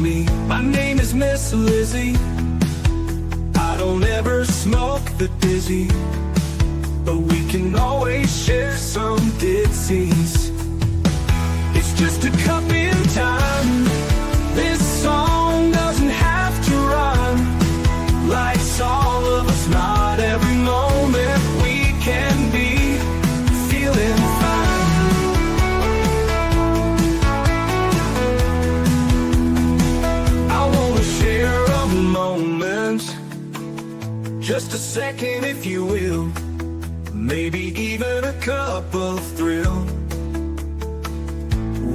me. My name is Miss Lizzie. I don't ever smoke the dizzy, but we can always share some ditzies. It's just a cup in time. This song doesn't have to rhyme. Life's all of us, not every moment we can be feeling fine. I wanna share a moment, just a second if you will, maybe even a cup of thrill.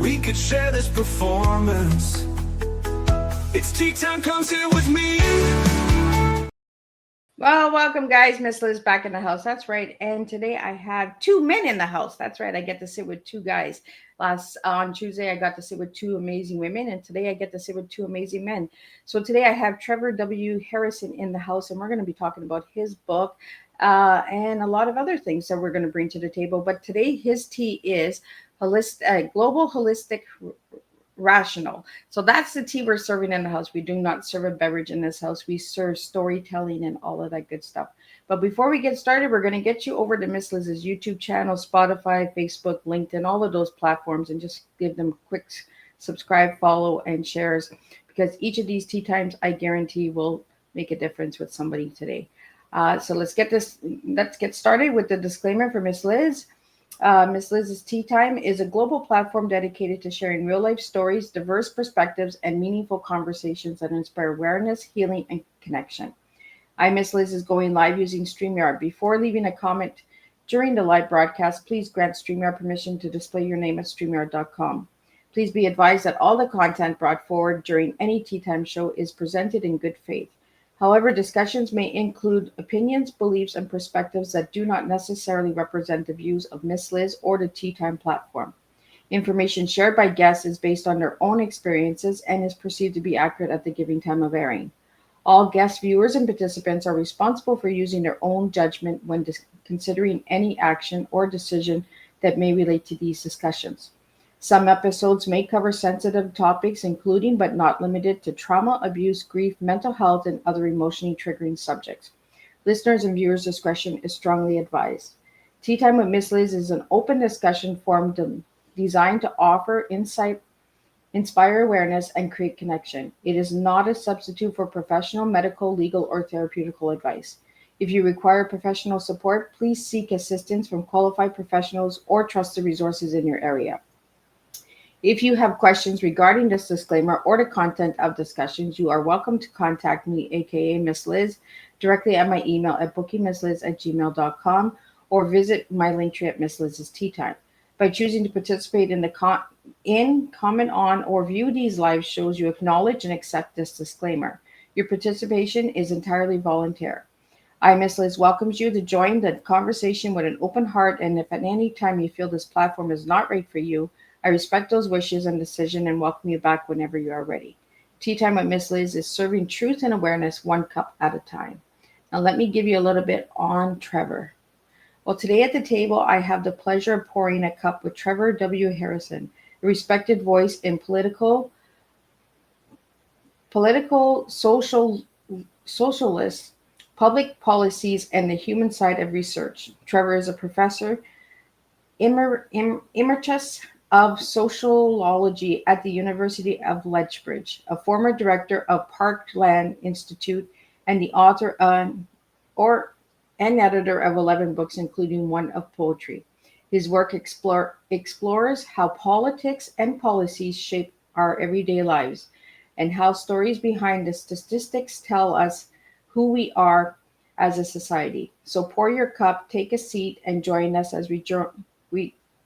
We could share this performance. It's tea time, come sit with me. Well, welcome guys. Miss Liz back in the house. That's right. And today I have two men in the house. That's right. I get to sit with two guys. On Tuesday, I got to sit with two amazing women, and today I get to sit with two amazing men. So today I have Trevor W. Harrison in the house, and we're going to be talking about his book and a lot of other things that we're going to bring to the table. But today his tea is global holistic rational. So that's the tea we're serving in the house. We do not serve a beverage in this house. We serve storytelling and all of that good stuff. But before we get started, we're going to get you over to Miss Liz's YouTube channel, Spotify, Facebook, LinkedIn, all of those platforms, and just give them quick subscribe, follow, and shares, because each of these tea times, I guarantee, will make a difference with somebody today. So let's get started with the disclaimer for Miss Liz. Miss Liz's Tea Time is a global platform dedicated to sharing real-life stories, diverse perspectives, and meaningful conversations that inspire awareness, healing, and connection. Miss Liz is going live using StreamYard. Before leaving a comment during the live broadcast, please grant StreamYard permission to display your name at StreamYard.com. Please be advised that all the content brought forward during any Tea Time show is presented in good faith. However, discussions may include opinions, beliefs, and perspectives that do not necessarily represent the views of Miss Liz or the Tea Time platform. Information shared by guests is based on their own experiences and is perceived to be accurate at the given time of airing. All guest viewers and participants are responsible for using their own judgment when considering any action or decision that may relate to these discussions. Some episodes may cover sensitive topics, including but not limited to trauma, abuse, grief, mental health, and other emotionally triggering subjects. Listeners' and viewers' discretion is strongly advised. Tea Time with Miss Liz is an open discussion forum designed to offer insight, inspire awareness, and create connection. It is not a substitute for professional, medical, legal, or therapeutical advice. If you require professional support, please seek assistance from qualified professionals or trusted resources in your area. If you have questions regarding this disclaimer or the content of discussions, you are welcome to contact me, aka Miss Liz, directly at my email at bookingmissliz@gmail.com, or visit my link tree at Miss Liz's Tea Time. By choosing to participate in comment on, or view these live shows, you acknowledge and accept this disclaimer. Your participation is entirely voluntary. Miss Liz welcomes you to join the conversation with an open heart, and if at any time you feel this platform is not right for you, I respect those wishes and decision and welcome you back whenever you are ready. Tea Time with Miss Liz is serving truth and awareness one cup at a time. Now let me give you a little bit on Trevor. Well, today at the table, I have the pleasure of pouring a cup with Trevor W. Harrison, a respected voice in political, socialist, public policies, and the human side of research. Trevor is a professor, Emeritus of Sociology at the University of Lethbridge, a former director of Parkland Institute, and the author and editor of 11 books, including one of poetry. His work explores how politics and policies shape our everyday lives, and how stories behind the statistics tell us who we are as a society. So pour your cup, take a seat, and join us as we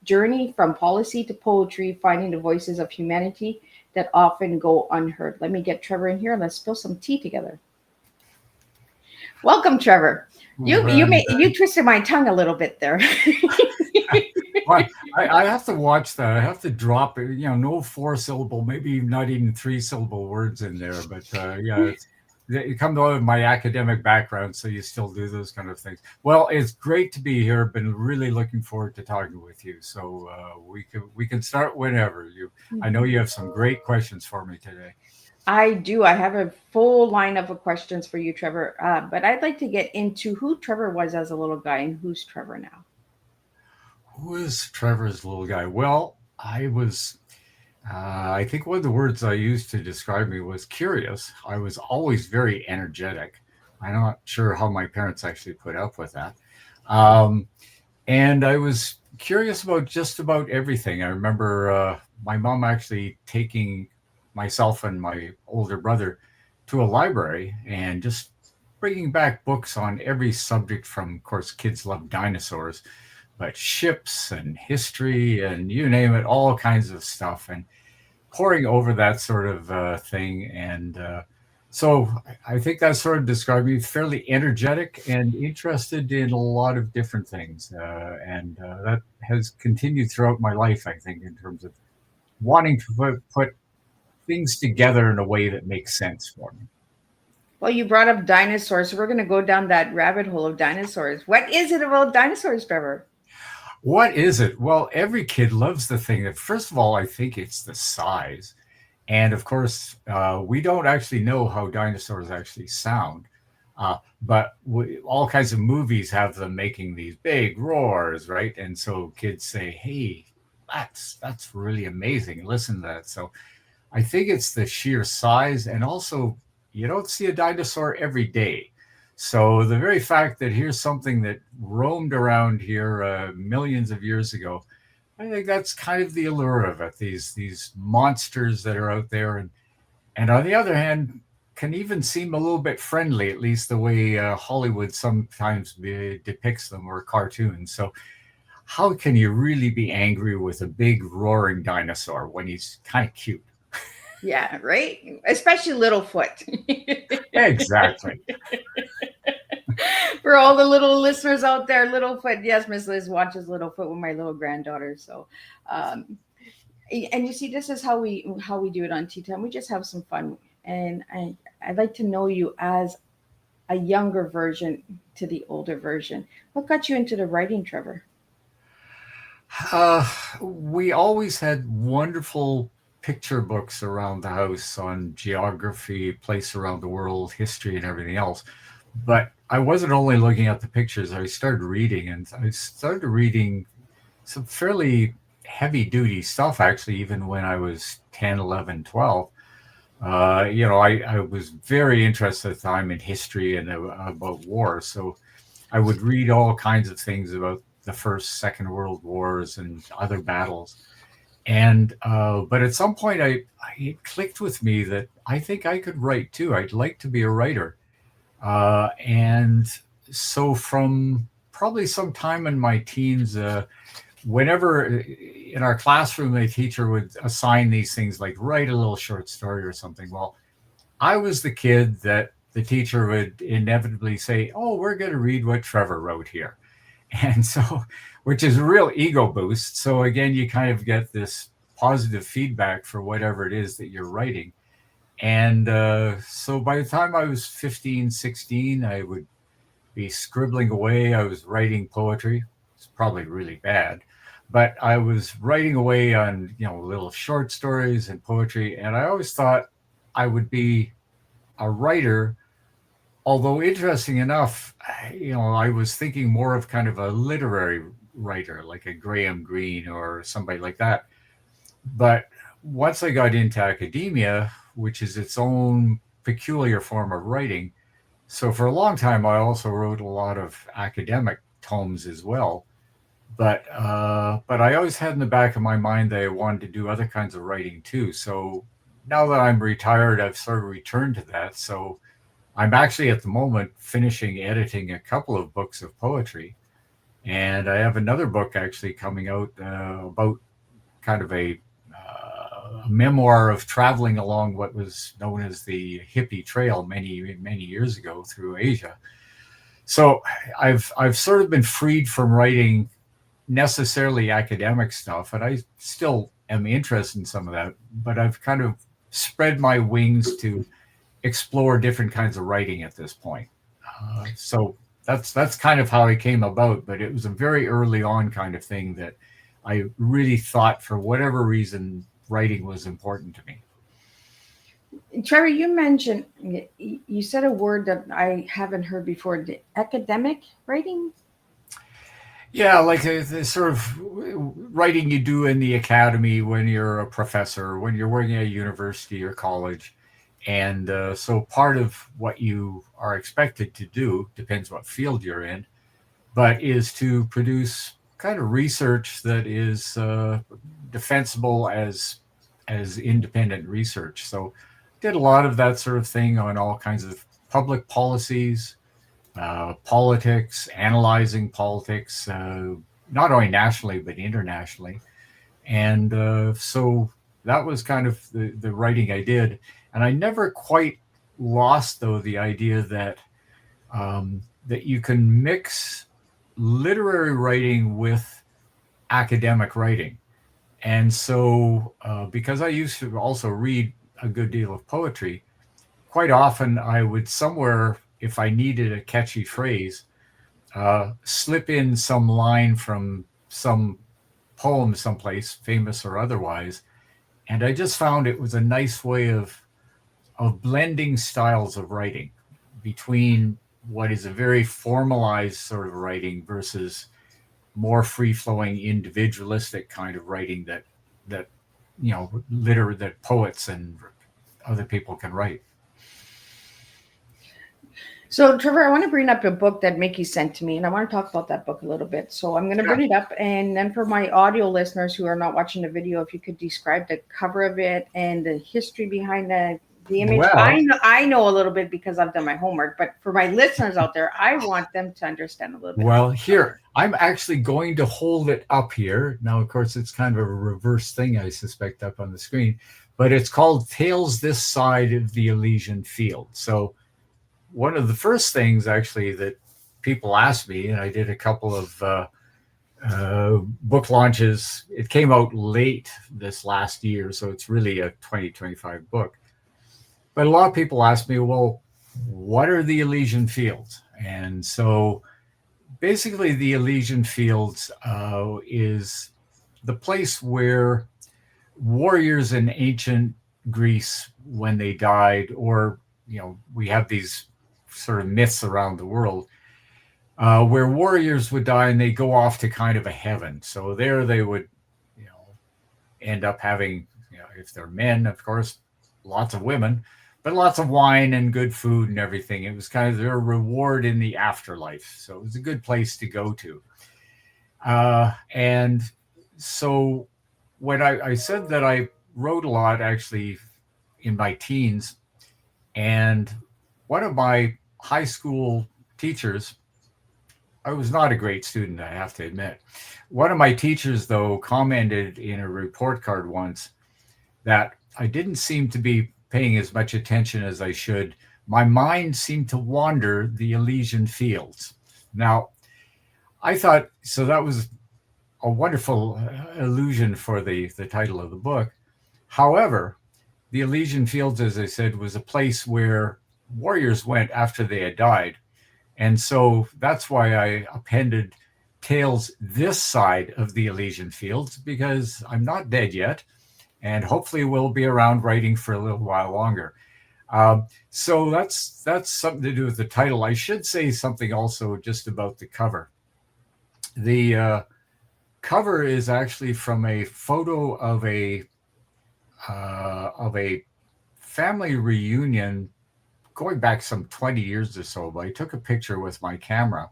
journey from policy to poetry, finding the voices of humanity that often go unheard. Let me get Trevor in here and let's spill some tea together. Welcome, Trevor. You twisted my tongue a little bit there. Well, I have to watch that. I have to drop it. No 4-syllable, maybe not even 3-syllable words in there. But yeah, it comes out of my academic background, so you still do those kind of things. Well, it's great to be here. Been really looking forward to talking with you. So we can start whenever. I know you have some great questions for me today. I do. I have a full lineup of questions for you, Trevor. But I'd like to get into who Trevor was as a little guy and who's Trevor now. Who is Trevor's little guy? Well, I think one of the words I used to describe me was curious. I was always very energetic. I'm not sure how my parents actually put up with that. Um, and I was curious about just about everything. I remember my mom actually taking myself and my older brother to a library and just bringing back books on every subject from, of course, kids love dinosaurs, but ships and history and you name it, all kinds of stuff. And poring over that sort of thing. And so I think that sort of described me fairly energetic and interested in a lot of different things. And that has continued throughout my life, I think, in terms of wanting to put things together in a way that makes sense for me. Well, you brought up dinosaurs, so we're going to go down that rabbit hole of dinosaurs. What is it about dinosaurs, Trevor? What is it? Well, every kid loves the thing that, first of all, I think it's the size. And of course, we don't actually know how dinosaurs actually sound. But all kinds of movies have them making these big roars, right? And so kids say, "Hey, that's really amazing. Listen to that." So I think it's the sheer size, and also you don't see a dinosaur every day. So the very fact that here's something that roamed around here millions of years ago, I think that's kind of the allure of it. These monsters that are out there, and on the other hand, can even seem a little bit friendly, at least the way Hollywood sometimes depicts them, or cartoons. So how can you really be angry with a big roaring dinosaur when he's kind of cute? Yeah, right? Especially Littlefoot. Exactly. For all the little listeners out there, Littlefoot. Yes, Miss Liz watches Littlefoot with my little granddaughter. So, um, and you see, this is how we do it on Tea Time. We just have some fun, and I'd like to know you as a younger version to the older version. What got you into the writing, Trevor? We always had wonderful picture books around the house on geography, place around the world, history, and everything else. But I wasn't only looking at the pictures, I started reading, and I started reading some fairly heavy duty stuff, actually, even when I was 10, 11, 12. I was very interested at the time in history and about war. So I would read all kinds of things about the First, Second World Wars and other battles. And but at some point, it clicked with me that I think I could write too. I'd like to be a writer. And so from probably some time in my teens, whenever in our classroom, the teacher would assign these things like write a little short story or something. Well, I was the kid that the teacher would inevitably say, "Oh, we're going to read what Trevor wrote here." And so, which is a real ego boost. So again, you kind of get this positive feedback for whatever it is that you're writing. And so by the time I was 15, 16, I would be scribbling away. I was writing poetry. It's probably really bad, but I was writing away on, little short stories and poetry. And I always thought I would be a writer. Although interesting enough, I was thinking more of kind of a literary writer, like a Graham Greene or somebody like that. But once I got into academia, which is its own peculiar form of writing, so for a long time I also wrote a lot of academic tomes as well. But I always had in the back of my mind that I wanted to do other kinds of writing too. So now that I'm retired, I've sort of returned to that. So I'm actually at the moment finishing editing a couple of books of poetry. And I have another book actually coming out about kind of a memoir of traveling along what was known as the hippie trail many, many years ago through Asia. So I've sort of been freed from writing necessarily academic stuff, and I still am interested in some of that, but I've kind of spread my wings to explore different kinds of writing at this point. So that's kind of how it came about, but it was a very early on kind of thing that I really thought, for whatever reason, writing was important to me. Trevor, you mentioned, you said a word that I haven't heard before, the academic writing. Yeah, like the sort of writing you do in the academy when you're a professor, when you're working at a university or college. And so part of what you are expected to do, depends what field you're in, but is to produce kind of research that is defensible as independent research. So did a lot of that sort of thing on all kinds of public policies, politics, analyzing politics, not only nationally but internationally. And so that was kind of the writing I did. And I never quite lost, though, the idea that that you can mix literary writing with academic writing. And so, because I used to also read a good deal of poetry, quite often I would somewhere, if I needed a catchy phrase, slip in some line from some poem someplace, famous or otherwise. And I just found it was a nice way of blending styles of writing between what is a very formalized sort of writing versus more free-flowing individualistic kind of writing that that poets and other people can write. So, Trevor, I want to bring up a book that Mickey sent to me, and I want to talk about that book a little bit. So, I'm going to bring it up, and then for my audio listeners who are not watching the video, if you could describe the cover of it and the history behind the image. Well, I know a little bit because I've done my homework, but for my listeners out there, I want them to understand a little bit. Well, here, I'm actually going to hold it up here. Now, of course, it's kind of a reverse thing, I suspect, up on the screen, but it's called Tales This Side of the Elysian Field. So one of the first things actually that people asked me, and I did a couple of book launches. It came out late this last year, so it's really a 2025 book. But a lot of people ask me, well, what are the Elysian Fields? And so basically the Elysian Fields is the place where warriors in ancient Greece, when they died, or, we have these sort of myths around the world, where warriors would die and they go off to kind of a heaven. So there they would, end up having, if they're men, of course, lots of women, but lots of wine and good food and everything. It was kind of their reward in the afterlife. So it was a good place to go to. And so when I said that I wrote a lot actually in my teens, and one of my high school teachers, I was not a great student, I have to admit. One of my teachers, though, commented in a report card once that I didn't seem to be paying as much attention as I should. My mind seemed to wander the Elysian Fields. Now, I thought, so that was a wonderful allusion for the title of the book. However, the Elysian Fields, as I said, was a place where warriors went after they had died. And so that's why I appended Tales This Side of the Elysian Fields, because I'm not dead yet, and hopefully we'll be around writing for a little while longer. So that's something to do with the title. I should say something also just about the cover. The cover is actually from a photo of a family reunion going back some 20 years or so. But I took a picture with my camera,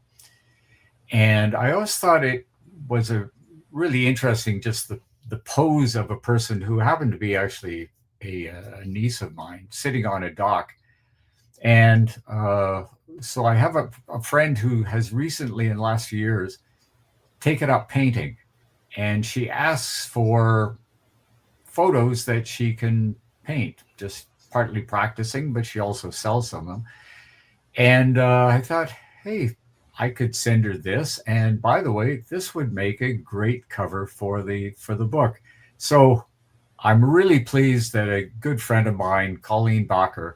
and I always thought it was a really interesting, just the pose of a person who happened to be actually a niece of mine sitting on a dock. And so I have a friend who has recently, in the last few years, taken up painting, and she asks for photos that she can paint, just partly practicing, but she also sells some of them. And I thought, hey, I could send her this. And by the way, this would make a great cover for the book. So I'm really pleased that a good friend of mine, Colleen Bacher,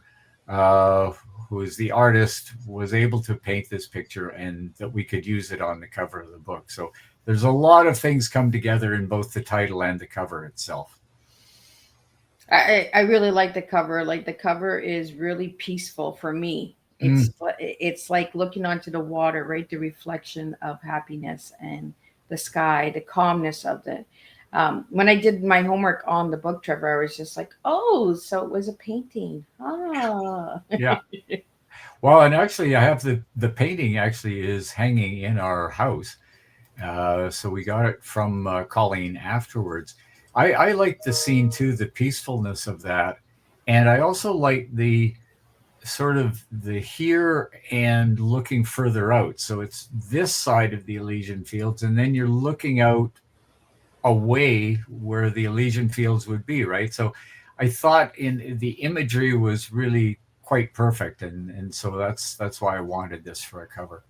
who is the artist, was able to paint this picture and that we could use it on the cover of the book. So there's a lot of things come together in both the title and the cover itself. I really like the cover. Like the cover is really peaceful for me. Mm. It's like looking onto the water, right? The reflection of happiness and the sky, the calmness of the. When I did my homework on the book, Trevor, I was just like, oh, so it was a painting. Ah. Yeah. Well, and actually, I have the painting actually is hanging in our house. So we got it from Colleen afterwards. I like the scene too, the peacefulness of that. And I also like the sort of the here and looking further out. So it's this side of the Elysian Fields, and then you're looking out away where the Elysian Fields would be, right? So I thought in the imagery was really quite perfect, and so that's why I wanted this for a cover.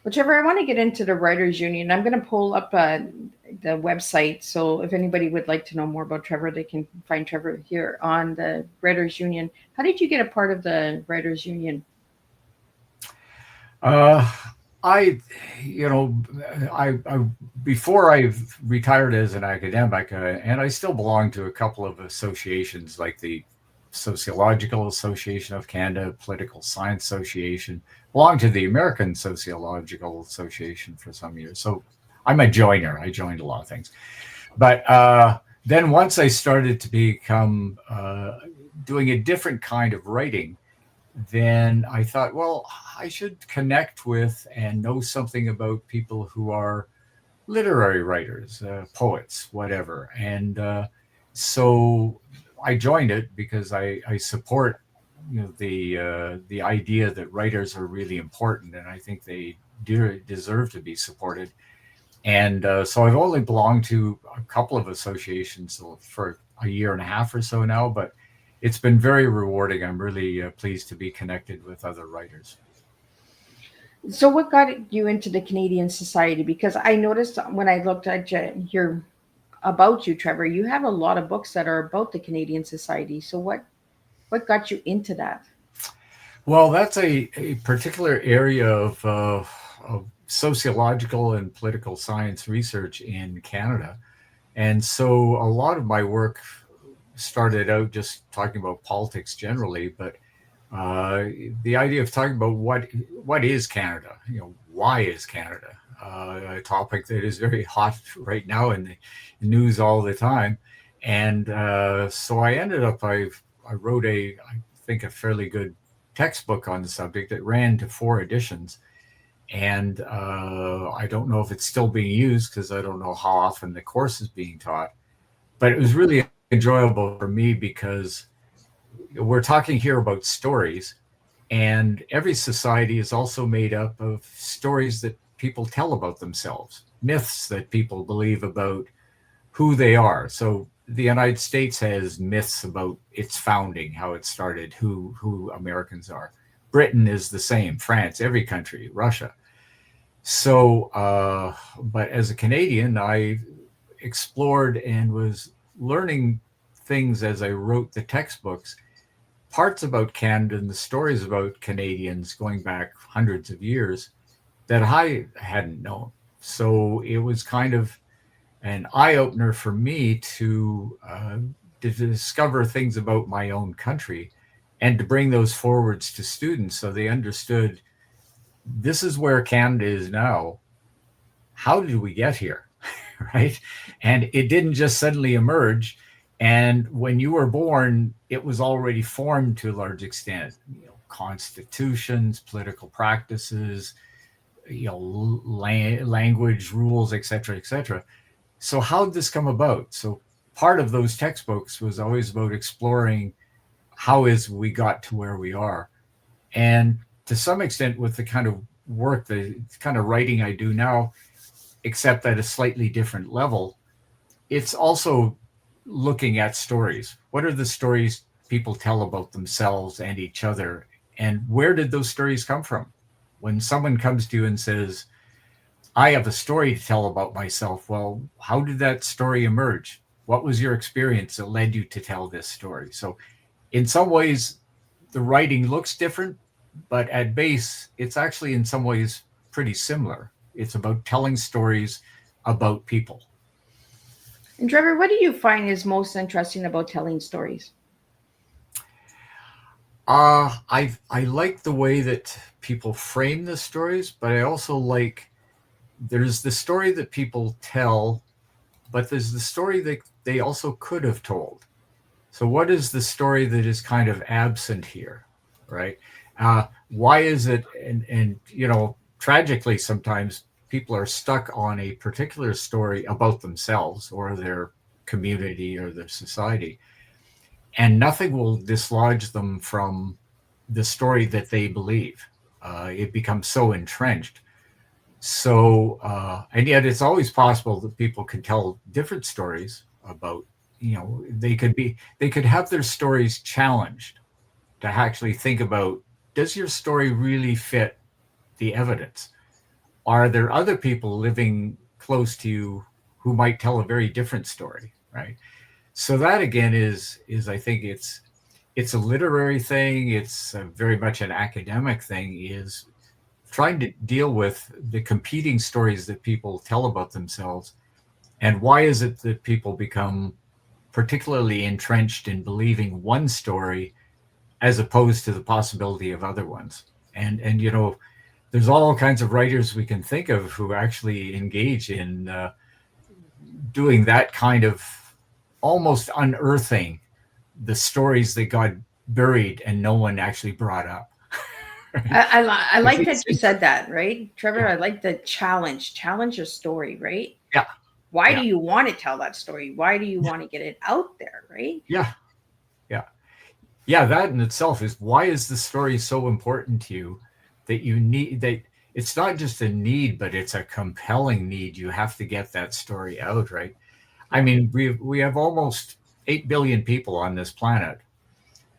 Whichever, I want to get into the Writers Union. I'm going to pull up the website. So if anybody would like to know more about Trevor, they can find Trevor here on the Writers Union. How did you get a part of the Writers Union? Uh, I, you know, I before I retired as an academic, and I still belong to a couple of associations like the Sociological Association of Canada, Political Science Association, belonged to the American Sociological Association for some years. So I'm a joiner. I joined a lot of things. But then once I started to become doing a different kind of writing, then I thought, well, I should connect with and know something about people who are literary writers, poets, whatever. And so I joined it because I support the idea that writers are really important, and I think they deserve to be supported. And so I've only belonged to a couple of associations for a year and a half or so now, but it's been very rewarding. I'm really pleased to be connected with other writers. So what got you into the Canadian Society? Because I noticed when I looked at your about you, Trevor, you have a lot of books that are about the Canadian Society. So what got you into that? Well, that's a particular area of sociological and political science research in Canada. And so a lot of my work started out just talking about politics generally, but the idea of talking about what is Canada, why is Canada, a topic that is very hot right now in the news all the time. And so I ended up, I wrote I think, a fairly good textbook on the subject that ran to 4 editions. And I don't know if it's still being used because I don't know how often the course is being taught, but it was really enjoyable for me because we're talking here about stories, and every society is also made up of stories that people tell about themselves, myths that people believe about who they are. So the United States has myths about its founding, how it started, who Americans are. Britain is the same, France, every country, Russia. So, but as a Canadian, I explored and was learning things as I wrote the textbooks, parts about Canada and the stories about Canadians going back hundreds of years that I hadn't known. So it was kind of an eye opener for me to discover things about my own country and to bring those forwards to students so they understood this is where Canada is now. How did we get here? Right? And it didn't just suddenly emerge. And when you were born, it was already formed to a large extent. Constitutions, political practices, language, rules, etc., etc. So how did this come about? So part of those textbooks was always about exploring how is we got to where we are. And to some extent, with the kind of work, the kind of writing I do now, except at a slightly different level, it's also looking at stories. What are the stories people tell about themselves and each other? And where did those stories come from? When someone comes to you and says, I have a story to tell about myself, well, how did that story emerge? What was your experience that led you to tell this story? So in some ways, the writing looks different, but at base, it's actually in some ways pretty similar. It's about telling stories about people. And Trevor, what do you find is most interesting about telling stories? I like the way that people frame the stories, but I also like there's the story that people tell, but there's the story that they also could have told. So what is the story that is kind of absent here, right? Why is it? And tragically, sometimes people are stuck on a particular story about themselves or their community or their society, and nothing will dislodge them from the story that they believe. It becomes so entrenched. So, and yet it's always possible that people can tell different stories about, they could have their stories challenged to actually think about, does your story really fit the evidence? Are there other people living close to you who might tell a very different story, right? So that again is I think it's a literary thing. It's very much an academic thing, is trying to deal with the competing stories that people tell about themselves. And why is it that people become particularly entrenched in believing one story as opposed to the possibility of other ones? And there's all kinds of writers we can think of who actually engage in doing that kind of almost unearthing the stories that got buried and no one actually brought up. I like that you said that, right, Trevor? I like the challenge your story, right? Yeah, Why do yeah, you want to tell that story? Why do you want to get it out there, right? yeah, yeah, yeah. That in itself is, why is the story so important to you that you need that? It's not just a need, but it's a compelling need. You have to get that story out, right? I Yeah. mean, we have almost 8 billion people on this planet.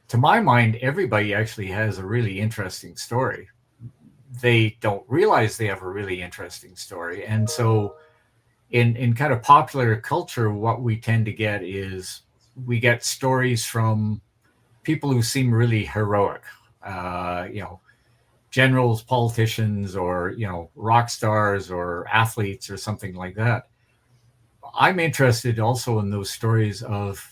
To my mind, everybody actually has a really interesting story. They don't realize they have a really interesting story. And so in kind of popular culture, what we tend to get is we get stories from people who seem really heroic, generals, politicians, or, rock stars or athletes or something like that. I'm interested also in those stories of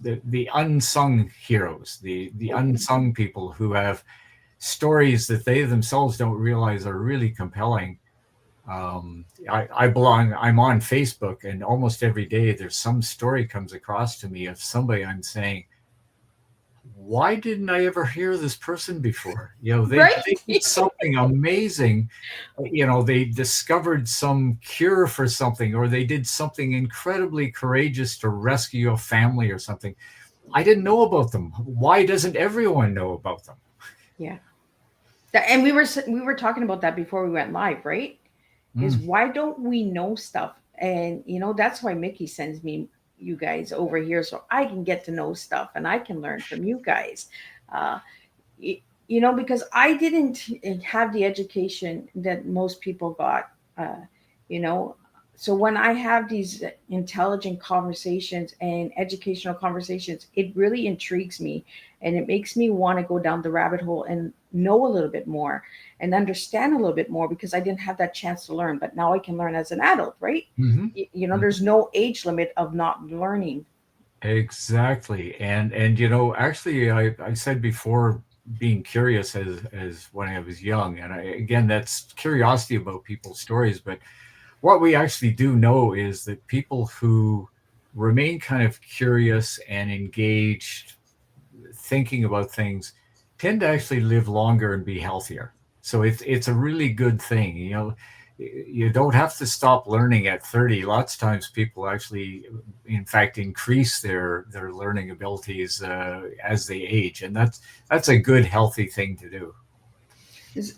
the unsung heroes, the unsung people who have stories that they themselves don't realize are really compelling. I'm on Facebook, and almost every day there's some story comes across to me of somebody I'm saying, why didn't I ever hear this person before? Right. They did something amazing. They discovered some cure for something, or they did something incredibly courageous to rescue a family or something. I didn't know about them. Why doesn't everyone know about them? Yeah. And we were talking about that before we went live, right? Is Mm. why don't we know stuff? And that's why Mickey sends me you guys over here so I can get to know stuff and I can learn from you guys. Uh, because I didn't have the education that most people got. You know, so when I have these intelligent conversations and educational conversations, it really intrigues me, and it makes me want to go down the rabbit hole and know a little bit more and understand a little bit more, because I didn't have that chance to learn, but now I can learn as an adult, right? Hmm. There's no age limit of not learning. Exactly. And actually, I said before, being curious as when I was young, and again, that's curiosity about people's stories. But what we actually do know is that people who remain kind of curious and engaged, thinking about things, tend to actually live longer and be healthier. So it's a really good thing. You don't have to stop learning at 30. Lots of times people actually, in fact, increase their learning abilities as they age, and that's a good, healthy thing to do.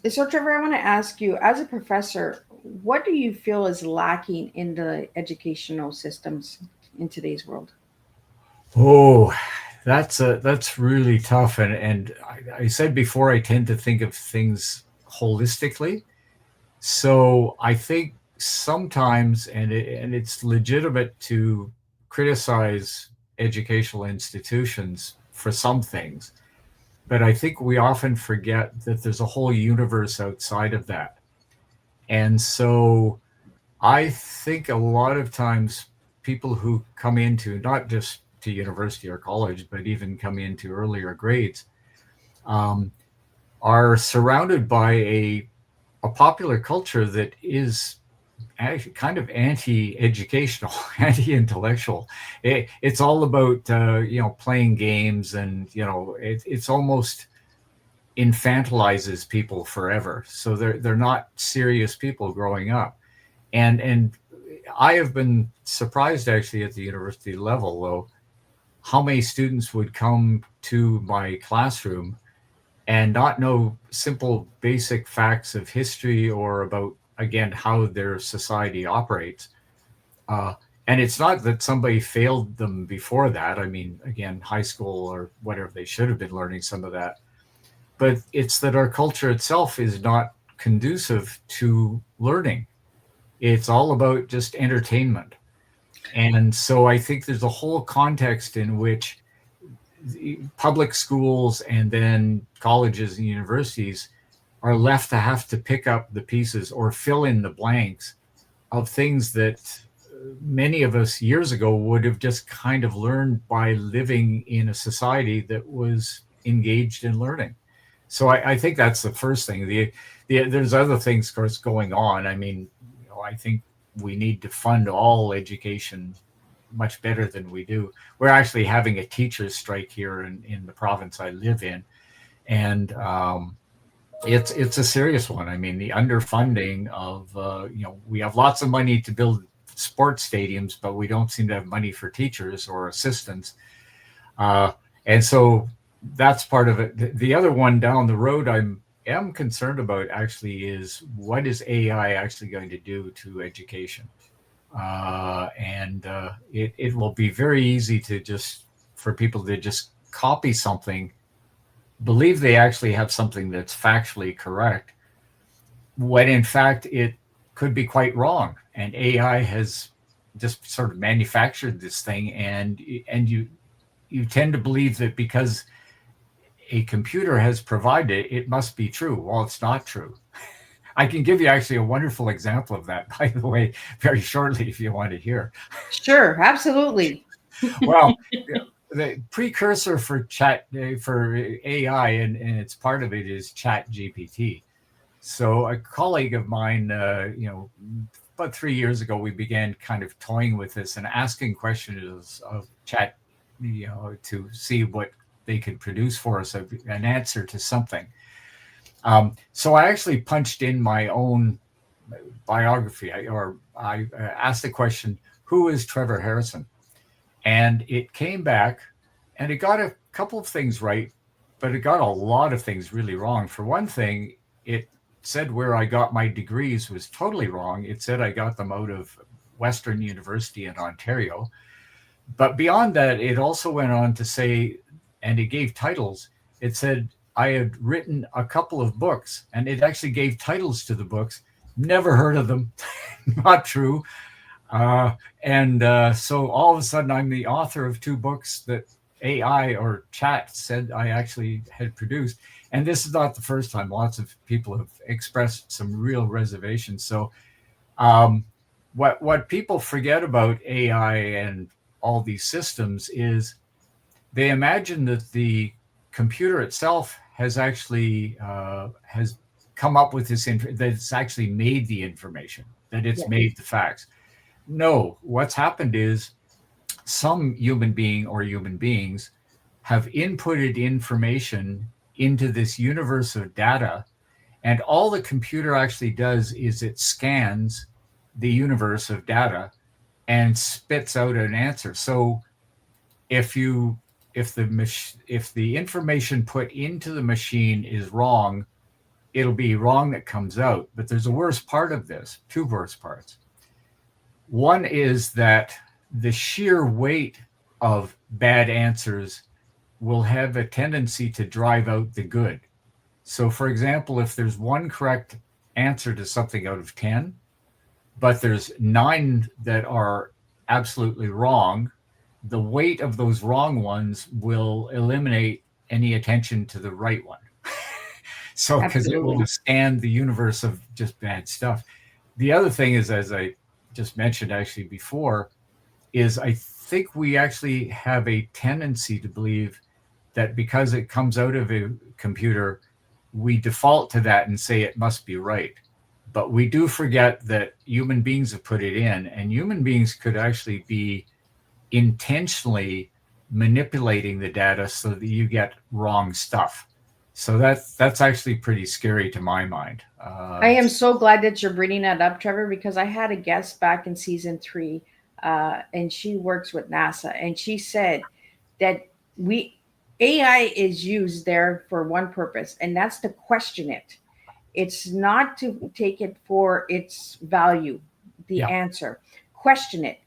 So, Trevor, I want to ask you, as a professor, what do you feel is lacking in the educational systems in today's world? Oh, that's really tough. And I said before, I tend to think of things holistically. So I think sometimes, and it's legitimate to criticize educational institutions for some things, but I think we often forget that there's a whole universe outside of that. And so I think a lot of times people who come into not just to university or college, but even come into earlier grades, are surrounded by a popular culture that is actually kind of anti-educational, anti-intellectual. It's all about playing games, and it's almost infantilizes people forever. So they're not serious people growing up, and I have been surprised actually at the university level though how many students would come to my classroom and not know simple basic facts of history or about, again, how their society operates. And it's not that somebody failed them before that. I mean, again, high school or whatever, they should have been learning some of that. But it's that our culture itself is not conducive to learning. It's all about just entertainment. And so I think there's a whole context in which public schools and then colleges and universities are left to have to pick up the pieces or fill in the blanks of things that many of us years ago would have just kind of learned by living in a society that was engaged in learning. So I think that's the first thing. There's other things, of course, going on. I mean, I think we need to fund all education much better than we do. We're actually having a teachers strike here in the province I live in, and it's a serious one. I mean, the underfunding of we have lots of money to build sports stadiums, but we don't seem to have money for teachers or assistants, and so that's part of it. The other one down the road I'm concerned about actually is what is AI actually going to do to education. It will be very easy for people to just copy something, believe they actually have something that's factually correct, when in fact it could be quite wrong. And AI has just sort of manufactured this thing, and you tend to believe that because a computer has provided it, it must be true. Well, it's not true. I can give you actually a wonderful example of that, by the way, very shortly, if you want to hear. Sure, absolutely. Well, the precursor for AI, and it's part of it, is Chat GPT. So a colleague of mine, about 3 years ago, we began kind of toying with this and asking questions of Chat, to see what they could produce for us, an answer to something. So I actually punched in my own biography, I asked the question, who is Trevor Harrison? And it came back, and it got a couple of things right, but it got a lot of things really wrong. For one thing, it said where I got my degrees was totally wrong. It said I got them out of Western University in Ontario. But beyond that, it also went on to say, and it gave titles. It said I had written a couple of books, and it actually gave titles to the books. Never heard of them. Not true. So all of a sudden, I'm the author of 2 books that AI or chat said I actually had produced. And this is not the first time. Lots of people have expressed some real reservations. So what people forget about AI and all these systems is they imagine that the computer itself has actually has come up with this, that it's actually made the information, that it's made the facts. No, what's happened is some human being or human beings have inputted information into this universe of data, and all the computer actually does is it scans the universe of data and spits out an answer. So if the information put into the machine is wrong, it'll be wrong that comes out. But there's a worse part of this, 2 worse parts. One is that the sheer weight of bad answers will have a tendency to drive out the good. So for example, if there's 1 correct answer to something out of 10, but there's 9 that are absolutely wrong, the weight of those wrong ones will eliminate any attention to the right one. So because it will scan the universe of just bad stuff. The other thing is, as I just mentioned actually before, is I think we actually have a tendency to believe that because it comes out of a computer, we default to that and say it must be right. But we do forget that human beings have put it in, and human beings could actually be intentionally manipulating the data so that you get wrong stuff. So that's actually pretty scary to my mind. I am so glad that you're bringing that up, Trevor, because I had a guest back in season 3, and she works with NASA, and she said that we AI is used there for one purpose, and that's to question it. It's not to take it for its value, the Yeah. answer. Question it.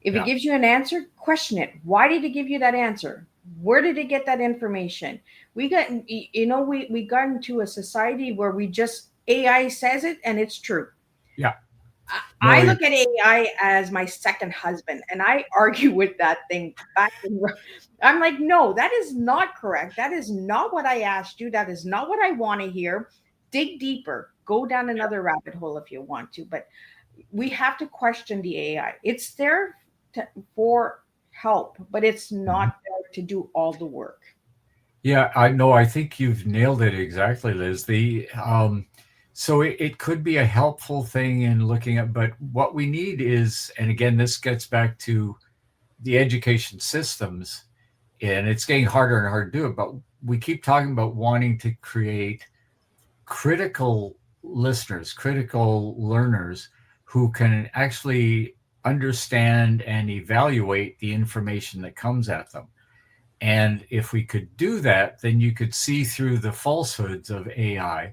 If it Yeah. gives you an answer, question it. Why did it give you that answer? Where did it get that information? We got, we got into a society where we just AI says it and it's true. Yeah. I No, look at AI as my second husband, and I argue with that thing back and I'm like, no, that is not correct. That is not what I asked you. That is not what I want to hear. Dig deeper. Go down another rabbit hole if you want to, but we have to question the AI. It's there for help, but it's not there to do all the work. yeah, I know. I think you've nailed it exactly, Liz. So it could be a helpful thing in looking at, but what we need is, and again, this gets back to the education systems, and it's getting harder and harder to do it, but we keep talking about wanting to create critical listeners, critical learners who can actually understand and evaluate the information that comes at them. And if we could do that, then you could see through the falsehoods of AI.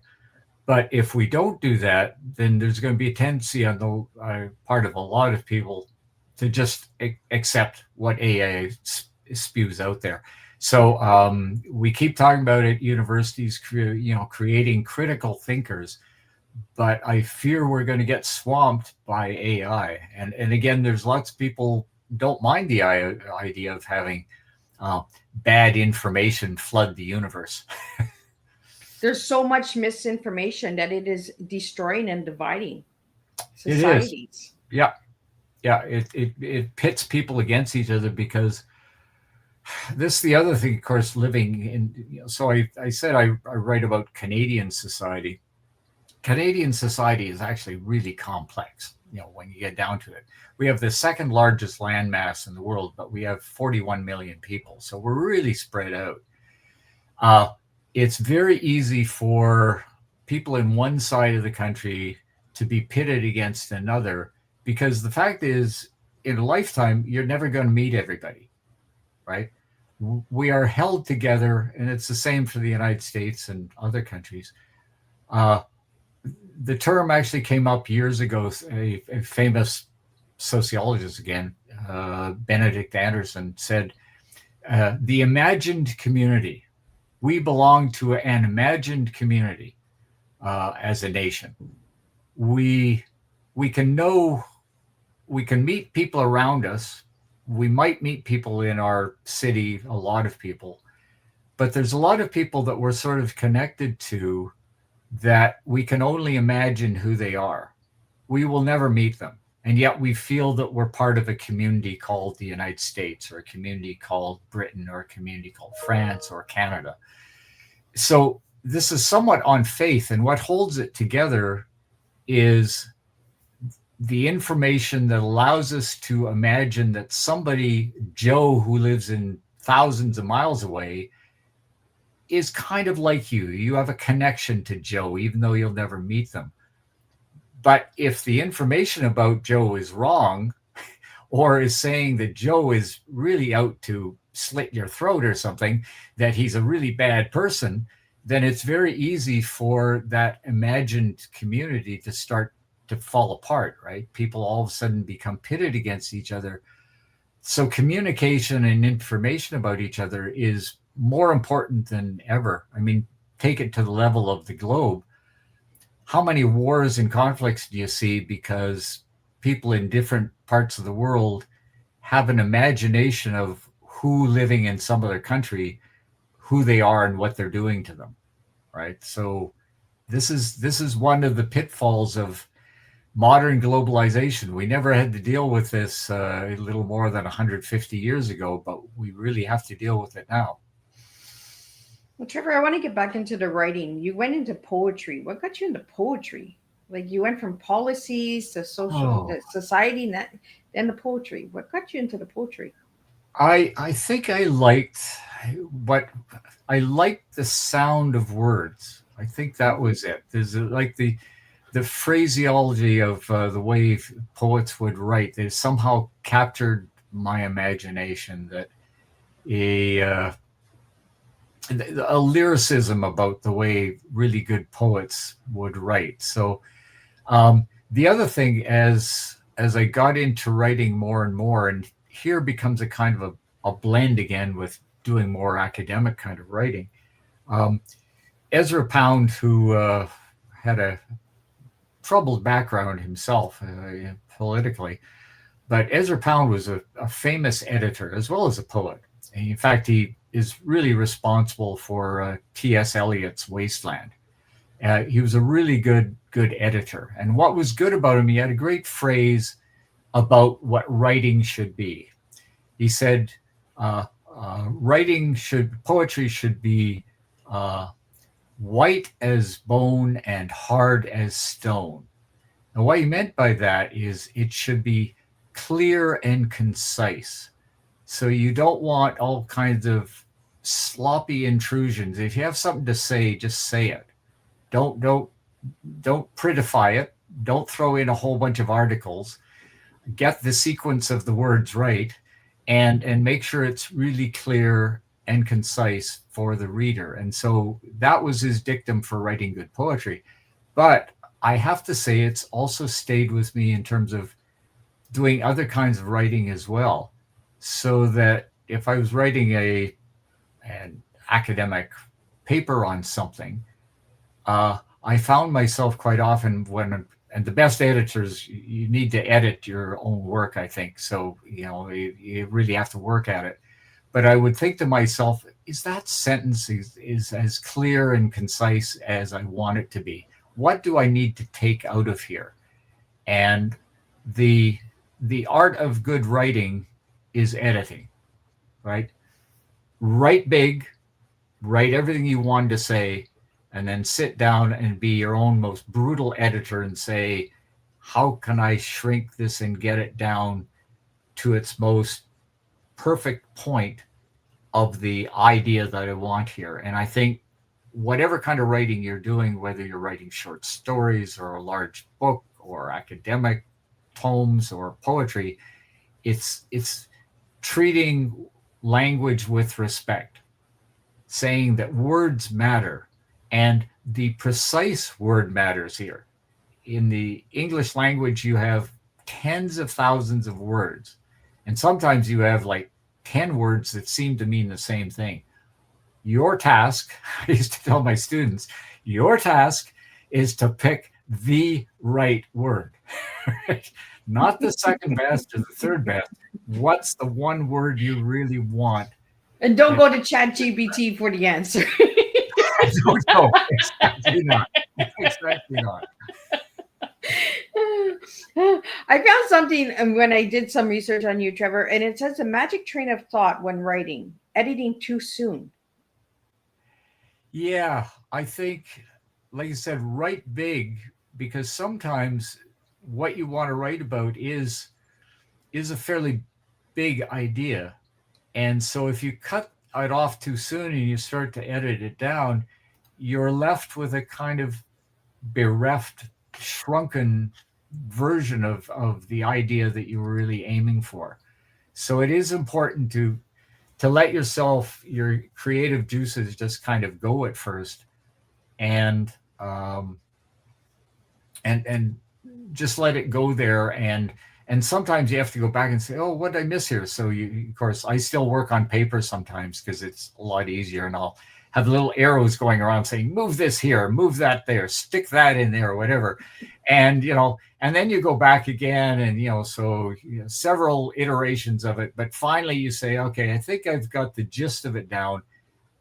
But if we don't do that, then there's going to be a tendency on the part of a lot of people to just accept what AI spews out there. So we keep talking about at universities, creating critical thinkers, but I fear we're going to get swamped by AI. And again, there's lots of people don't mind the idea of having bad information flood the universe. There's so much misinformation that it is destroying and dividing It is. societies. Yeah. Yeah. It pits people against each other because this is the other thing, of course, living in, so I said I write about Canadian society. Canadian society is actually really complex, when you get down to it. We have the second largest landmass in the world, but we have 41 million people. So we're really spread out. It's very easy for people in one side of the country to be pitted against another, because the fact is, in a lifetime, you're never going to meet everybody, right? We are held together, and it's the same for the United States and other countries. The term actually came up years ago. A famous sociologist, again, Benedict Anderson, said, the imagined community. We belong to an imagined community as a nation. We can meet people around us. We might meet people in our city, a lot of people, but there's a lot of people that we're sort of connected to that we can only imagine who they are. We will never meet them. And yet we feel that we're part of a community called the United States, or a community called Britain, or a community called France or Canada. So this is somewhat on faith. And what holds it together is the information that allows us to imagine that somebody, Joe, who lives in thousands of miles away, is kind of like you. You have a connection to Joe, even though you'll never meet them. But if the information about Joe is wrong, or is saying that Joe is really out to slit your throat or something, that he's a really bad person, then it's very easy for that imagined community to start to fall apart, right? People all of a sudden become pitted against each other. So communication and information about each other is more important than ever. I mean, take it to the level of the globe. How many wars and conflicts do you see because people in different parts of the world have an imagination of who living in some other country, who they are and what they're doing to them, right? So this is one of the pitfalls of modern globalization. We never had to deal with this a little more than 150 years ago, but we really have to deal with it now. Well, Trevor, I want to get back into the writing. You went into poetry. What got you into poetry? Like you went from policies to social Oh, to society, then the poetry. What got you into the poetry? I think what I liked the sound of words. I think that was it. There's like the phraseology of the way poets would write. They somehow captured my imagination. That a a lyricism about the way really good poets would write. So the other thing, as I got into writing more and more, and here becomes a kind of a blend again with doing more academic kind of writing. Um, Ezra Pound, who had a troubled background himself politically, but Ezra Pound was a famous editor as well as a poet. And in fact, he is really responsible for T.S. Eliot's Wasteland. He was a really good editor. And what was good about him, he had a great phrase about what writing should be. He said, poetry should be white as bone and hard as stone. And what he meant by that is it should be clear and concise. So you don't want all kinds of sloppy intrusions. If you have something to say, just say it. Don't prettify it. Don't throw in a whole bunch of articles. Get the sequence of the words right, and make sure it's really clear and concise for the reader. And so that was his dictum for writing good poetry. But I have to say it's also stayed with me in terms of doing other kinds of writing as well. So that if I was writing an academic paper on something, I found myself quite often and the best editors, you need to edit your own work, I think. So, you really have to work at it. But I would think to myself, is that sentence is as clear and concise as I want it to be? What do I need to take out of here? And the art of good writing is editing, right? Write big, write everything you wanted to say, and then sit down and be your own most brutal editor and say, how can I shrink this and get it down to its most perfect point of the idea that I want here? And I think whatever kind of writing you're doing, whether you're writing short stories or a large book or academic tomes or poetry, it's treating language with respect, saying that words matter. And the precise word matters here. In the English language, you have tens of thousands of words. And sometimes you have like 10 words that seem to mean the same thing. Your task, I used to tell my students, your task is to pick the right word, right? Not the second best or the third best. What's the one word you really want? And don't go to ChatGPT for the answer. No, exactly not. Exactly not. I found something when I did some research on you, Trevor, and it says a magic train of thought when writing, editing too soon. Yeah, I think, like you said, write big, because sometimes what you want to write about is a fairly big idea. And so if you cut it off too soon and you start to edit it down, you're left with a kind of bereft, shrunken version of the idea that you were really aiming for. So it is important to let your creative juices just kind of go at first, and just let it go there. And sometimes you have to go back and say, oh, what did I miss here? So of course, I still work on paper sometimes because it's a lot easier, and I'll have little arrows going around saying, move this here, move that there, stick that in there, or whatever. And, and then you go back again, and, so several iterations of it. But finally you say, okay, I think I've got the gist of it down.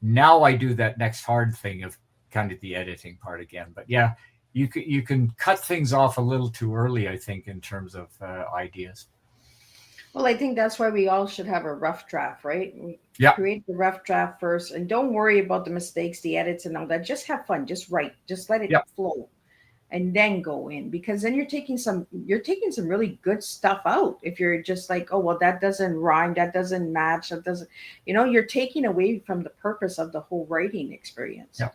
Now I do that next hard thing of kind of the editing part again. But yeah, you can cut things off a little too early, I think, in terms of ideas. Well, I think that's why we all should have a rough draft, right? We Yeah. create the rough draft first, and don't worry about the mistakes, the edits, and all that. Just have fun. Just write. Just let it Yeah. flow, and then go in, because then you're taking some really good stuff out. If you're just like, oh well, that doesn't rhyme, that doesn't match, that doesn't, you're taking away from the purpose of the whole writing experience. Yeah.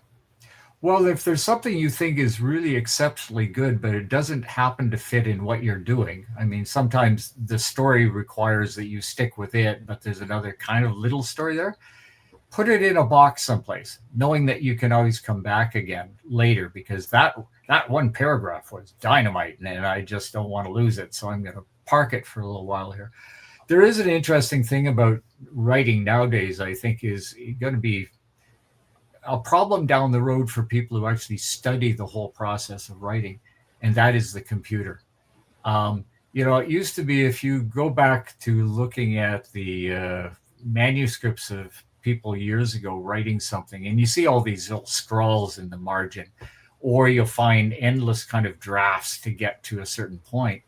Well, if there's something you think is really exceptionally good, but it doesn't happen to fit in what you're doing, I mean, sometimes the story requires that you stick with it, but there's another kind of little story there. Put it in a box someplace, knowing that you can always come back again later, because that one paragraph was dynamite, and I just don't want to lose it. So I'm going to park it for a little while here. There is an interesting thing about writing nowadays, I think, is going to be a problem down the road for people who actually study the whole process of writing, and that is the computer. It used to be, if you go back to looking at the manuscripts of people years ago writing something, and you see all these little scrawls in the margin, or you'll find endless kind of drafts to get to a certain point.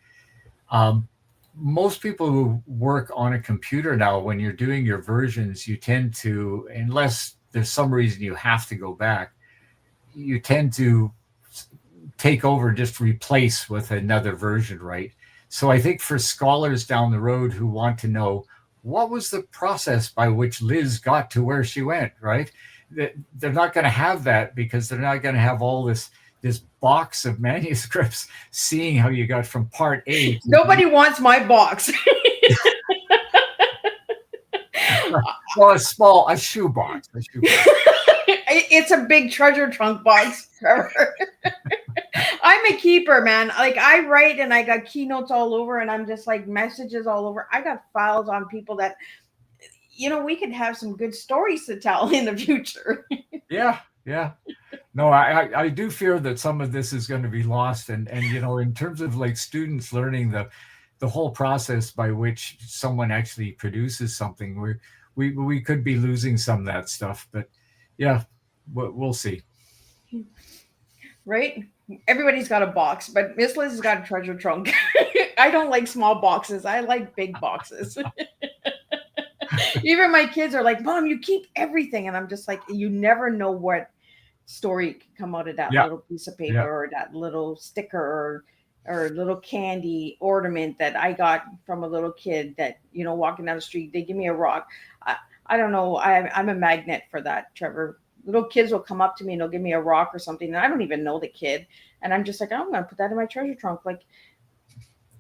Most people who work on a computer now, when you're doing your versions, you tend to, unless there's some reason you have to go back, you tend to take over, just replace with another version, right? So I think for scholars down the road who want to know, what was the process by which Liz got to where she went, right? They're not going to have that, because they're not going to have all this box of manuscripts seeing how you got from part A. Nobody wants my box. Well, a shoebox. It's a big treasure trunk box, Trevor. I'm a keeper, man. Like, I write and I got keynotes all over, and I'm just like messages all over. I got files on people that, we could have some good stories to tell in the future. Yeah. No, I do fear that some of this is going to be lost. And in terms of like students learning the whole process by which someone actually produces something, we could be losing some of that stuff. But yeah, we'll see. Right? Everybody's got a box, but Miss Liz has got a treasure trunk. I don't like small boxes. I like big boxes. Even my kids are like, Mom, you keep everything. And I'm just like, you never know what story can come out of that little piece of paper or that little sticker or little candy ornament that I got from a little kid that, walking down the street, they give me a rock. I don't know. I'm a magnet for that, Trevor. Little kids will come up to me and they'll give me a rock or something, and I don't even know the kid. And I'm just like, I'm going to put that in my treasure trunk. Like,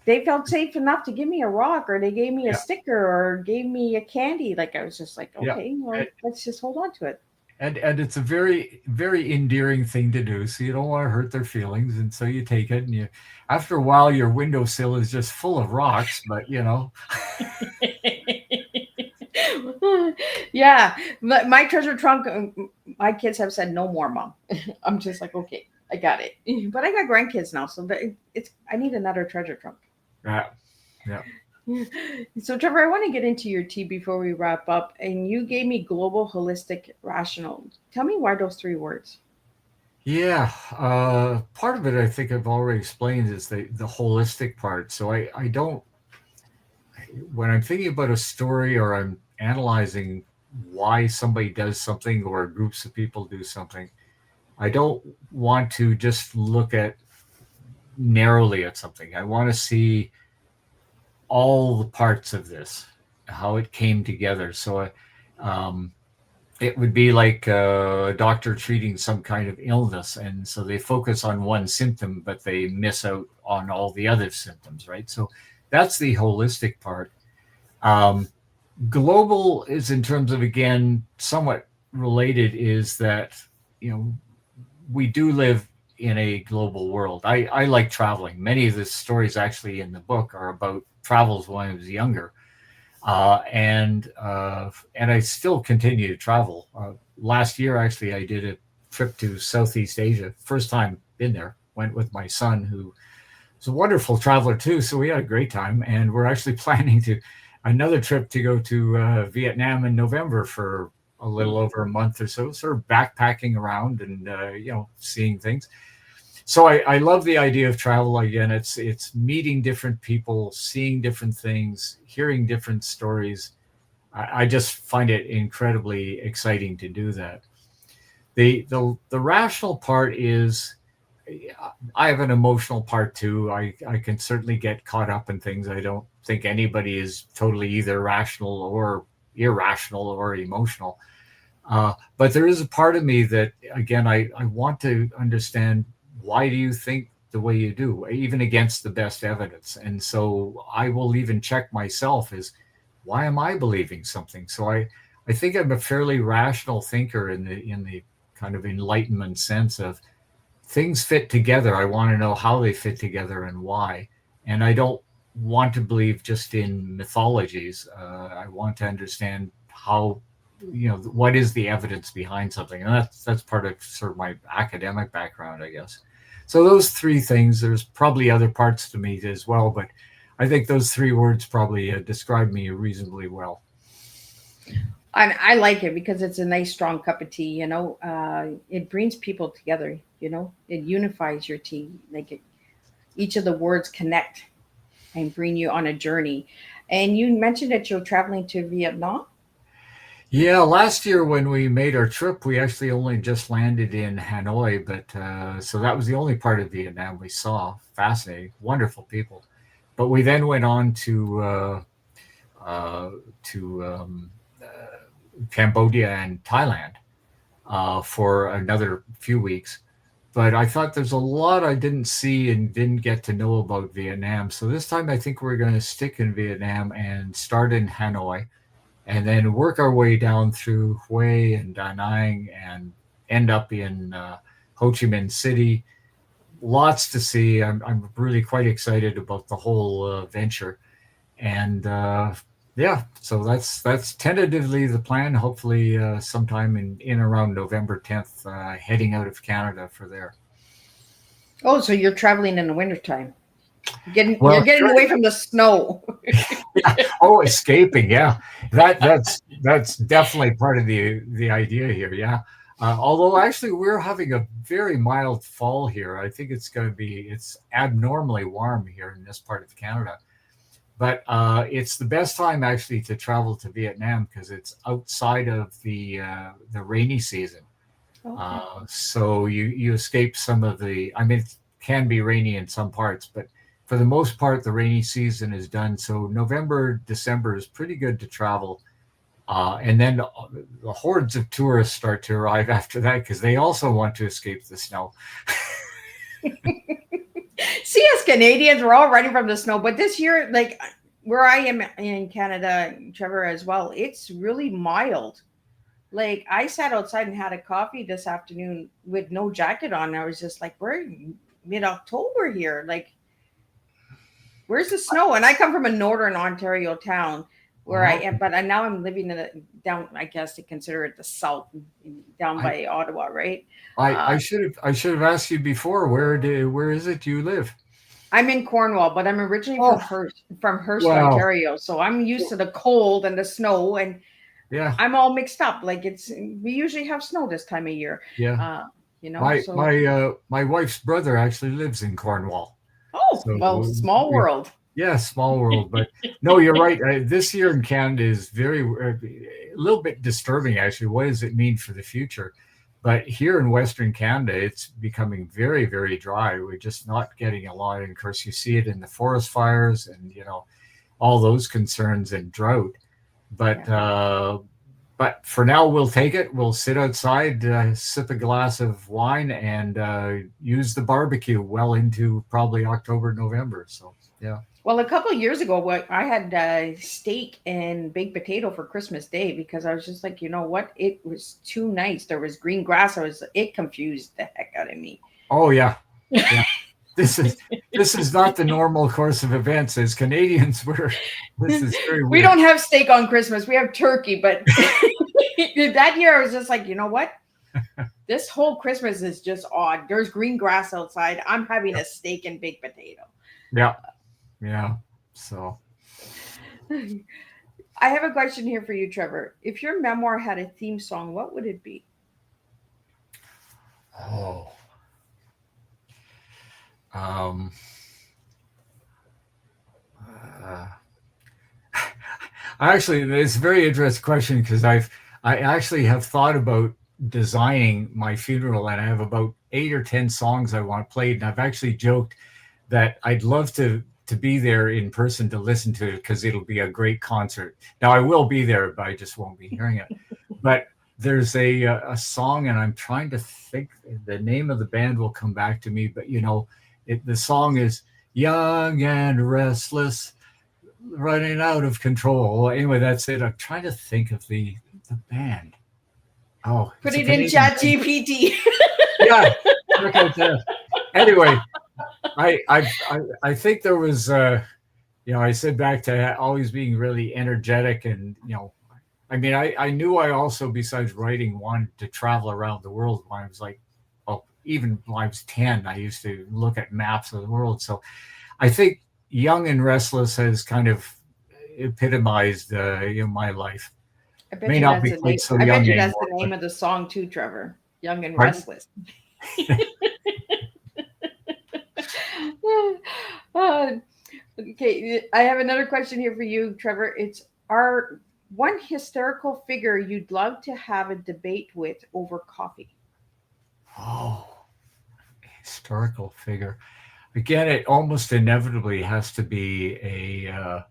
they felt safe enough to give me a rock, or they gave me a sticker, or gave me a candy. Like, I was just like, okay, well, let's just hold on to it. And it's a very, very endearing thing to do. So you don't want to hurt their feelings. And so you take it, and after a while, your windowsill is just full of rocks, but Yeah, my treasure trunk, my kids have said no more, Mom. I'm just like, okay, I got it. But I got grandkids now, so I need another treasure trunk. Yeah. So Trevor, I want to get into your tea before we wrap up. And you gave me global, holistic, rational. Tell me why those 3 words. Yeah, part of it I think I've already explained is the holistic part. So I don't, when I'm thinking about a story or I'm analyzing why somebody does something or groups of people do something, I don't want to just look at narrowly at something. I want to see all the parts of this, how it came together. So it would be like a doctor treating some kind of illness, and so they focus on one symptom, but they miss out on all the other symptoms, right? So that's the holistic part. Global is, in terms of, again, somewhat related, is that, we do live in a global world. I like traveling. Many of the stories actually in the book are about travels when I was younger. And I still continue to travel. Last year, actually, I did a trip to Southeast Asia. First time been there. Went with my son, who is a wonderful traveler too. So we had a great time. And we're actually planning another trip to go to Vietnam in November for a little over a month or so, sort of backpacking around and, seeing things. So I love the idea of travel again. It's meeting different people, seeing different things, hearing different stories. I just find it incredibly exciting to do that. The rational part is I have an emotional part too. I can certainly get caught up in things. I don't think anybody is totally either rational or irrational or emotional. But there is a part of me that, again, I want to understand, why do you think the way you do, even against the best evidence? And so I will even check myself as, why am I believing something? So I think I'm a fairly rational thinker in the kind of enlightenment sense of things fit together. I want to know how they fit together and why. And I don't want to believe just in mythologies. I want to understand how, what is the evidence behind something. And that's part of sort of my academic background, I guess. So those three things, there's probably other parts to me as well, but I think those three words probably describe me reasonably well. I like it because it's a nice strong cup of tea. It brings people together. It unifies your tea. Each of the words connect and bring you on a journey. And you mentioned that you're traveling to Vietnam. Yeah, last year when we made our trip, we actually only just landed in Hanoi, but so that was the only part of Vietnam we saw. Fascinating, wonderful people. But we then went on to Cambodia and Thailand for another few weeks. But I thought there's a lot I didn't see and didn't get to know about Vietnam. So this time I think we're going to stick in Vietnam and start in Hanoi and then work our way down through Hue and Da Nang and end up in Ho Chi Minh City. Lots to see. I'm really quite excited about the whole venture. And yeah, so that's tentatively the plan. Hopefully sometime in around November 10th, heading out of Canada for there. Oh, so you're traveling in the wintertime. Well, you're getting away from the snow. Yeah. Oh, escaping. Yeah, that's definitely part of the idea here. Yeah. Although actually we're having a very mild fall here. I think it's abnormally warm here in this part of Canada. But it's the best time actually to travel to Vietnam because it's outside of the rainy season. Okay. So you escape some of the. I mean, it can be rainy in some parts, but for the most part, the rainy season is done. So November, December is pretty good to travel. And then the hordes of tourists start to arrive after that because they also want to escape the snow. See, as Canadians, we're all running from the snow. But this year, like where I am in Canada, Trevor, as well, it's really mild. Like I sat outside and had a coffee this afternoon with no jacket on. I was just like, we're mid-October here. Like, where's the snow? And I come from a northern Ontario town where I am, but now I'm living down, I guess to consider it the south, down by Ottawa, right? I should have asked you before. Where is it you live? I'm in Cornwall, but I'm originally from Hearst, Wow. Ontario. So I'm used to the cold and the snow, and Yeah, I'm all mixed up. Like we usually have snow this time of year. yeah. So My wife's brother actually lives in Cornwall. oh, So, well, small world. Yeah, small world. But no, you're right. This year in Canada is a little bit disturbing, actually. What does it mean for the future? But here in Western Canada, it's becoming very, very dry. We're just not getting a lot. And of course, you see it in the forest fires and, all those concerns and drought. But for now, we'll take it. We'll sit outside, sip a glass of wine, and use the barbecue well into probably October, November. So, yeah. Well, a couple of years ago, I had steak and baked potato for Christmas Day because I was just like, you know what? It was too nice. There was green grass. It confused the heck out of me. Oh, yeah. Yeah. This is not the normal course of events. As Canadians, this is very weird. We don't have steak on Christmas. We have turkey, but that year I was just like, you know what? This whole Christmas is just odd. There's green grass outside. I'm having a steak and baked potato. Yeah. Yeah. So I have a question here for you, Trevor. If your memoir had a theme song, what would it be? Oh. Um, Actually, it's a very interesting question because I actually have thought about designing my funeral, and I have about 8 or 10 songs I want played, and I've actually joked that I'd love to be there in person to listen to it because it'll be a great concert. Now I will be there, but I just won't be hearing it. But there's a song, and I'm trying to think. The name of the band will come back to me, but the song is "Young and Restless, Running Out of Control." Anyway, that's it. I'm trying to think of the band. Oh, Put it's a it in Canadian Chat band. GPT. Yeah. Okay. Anyway, I think there was I said back to always being really energetic, and I mean I knew I also, besides writing, wanted to travel around the world when I was like, well, even when I was 10, I used to look at maps of the world. So I think Young and Restless has kind of epitomized my life. I bet May you not that's be the name. quite so I bet young you that's anymore. the name of the song too, Trevor. Young and Pardon? Restless. Okay, I have another question here for you, Trevor. It's our one hysterical figure you'd love to have a debate with over coffee. Oh, historical figure. Again, it almost inevitably has to be a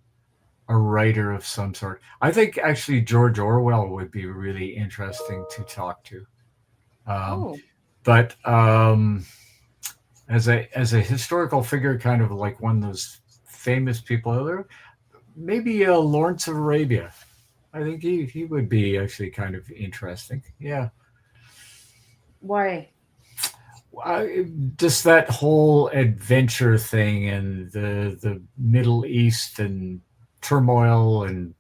writer of some sort. I think actually George Orwell would be really interesting to talk to. Um, Oh, but as a historical figure, kind of like one of those famous people out there, maybe Lawrence of Arabia. I think he would be actually kind of interesting. Yeah. why? Just that whole adventure thing, and the Middle East and turmoil, and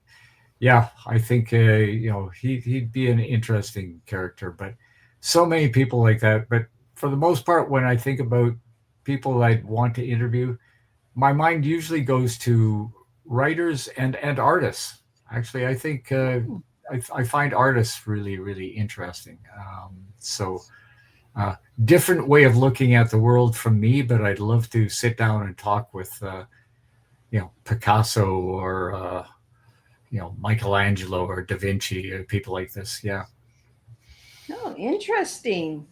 yeah, I think he'd be an interesting character. But so many people like that. But for the most part, when I think about people I'd want to interview, my mind usually goes to writers and artists. Actually, I think Hmm. I find artists really, really interesting. So different way of looking at the world from me, but I'd love to sit down and talk with Picasso, or Michelangelo or Da Vinci, or people like this. Yeah. Oh, interesting.